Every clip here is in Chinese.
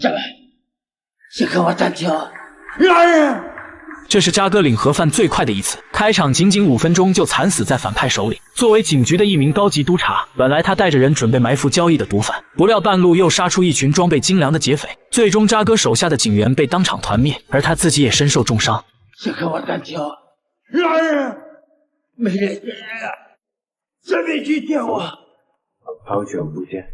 下来，先跟我暂停！来人！这是渣哥领盒饭最快的一次，开场仅仅5分钟就惨死在反派手里。作为警局的一名高级督察，本来他带着人准备埋伏交易的毒贩，不料半路又杀出一群装备精良的劫匪，最终渣哥手下的警员被当场团灭，而他自己也身受重伤。先跟我暂停！来人！没人见人啊！随便去见我！好久不见。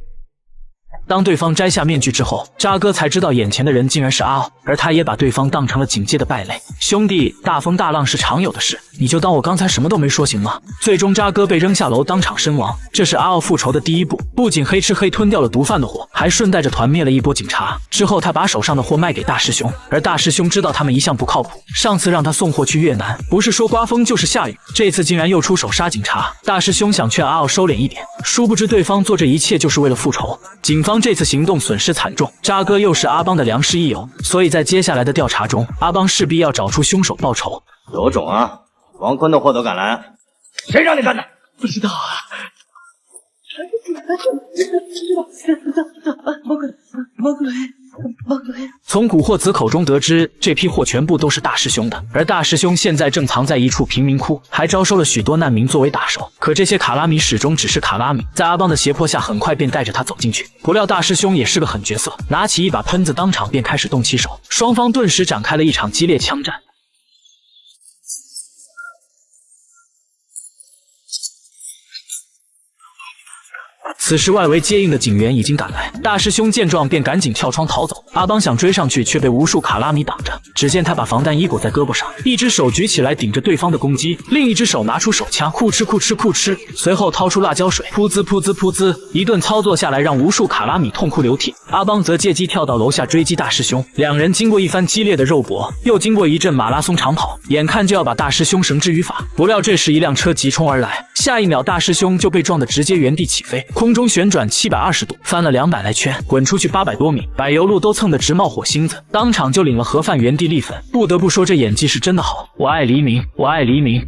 当对方摘下面具之后，渣哥才知道眼前的人竟然是阿傲，而他也把对方当成了警界的败类。兄弟，大风大浪是常有的事，你就当我刚才什么都没说行吗？最终渣哥被扔下楼当场身亡，这是阿傲复仇的第一步，不仅黑吃黑吞掉了毒贩的货，还顺带着团灭了一波警察。之后他把手上的货卖给大师兄，而大师兄知道他们一向不靠谱，上次让他送货去越南，不是说刮风就是下雨，这次竟然又出手杀警察。大师兄想劝阿傲收敛一点，殊不知对方做这一切就是为了复仇。警方这次行动损失惨重，渣哥又是阿邦的良师益友，所以在接下来的调查中，阿邦势必要找出凶手报仇。有种啊！王坤的货都敢来，谁让你干的？不知道啊。从古惑子口中得知，这批货全部都是大师兄的，而大师兄现在正藏在一处贫民窟，还招收了许多难民作为打手。可这些卡拉米始终只是卡拉米，在阿邦的胁迫下，很快便带着他走进去。不料大师兄也是个狠角色，拿起一把喷子，当场便开始动起手，双方顿时展开了一场激烈枪战。此时外围接应的警员已经赶来，大师兄见状便赶紧跳窗逃走。阿邦想追上去，却被无数卡拉米挡着。只见他把防弹衣裹在胳膊上，一只手举起来顶着对方的攻击，另一只手拿出手枪，酷吃酷吃酷吃，随后掏出辣椒水，噗滋噗滋噗滋，一顿操作下来，让无数卡拉米痛哭流涕。阿邦则借机跳到楼下追击大师兄，两人经过一番激烈的肉搏，又经过一阵马拉松长跑，眼看就要把大师兄绳之于法。不料这时一辆车急冲而来，下一秒大师兄就被撞得直接原地起飞，空中旋转720度，翻了200来圈，滚出去800多米，柏油路都蹭得直冒火星子，当场就领了盒饭，原地立粉。不得不说这演技是真的好，我爱黎明，我爱黎明。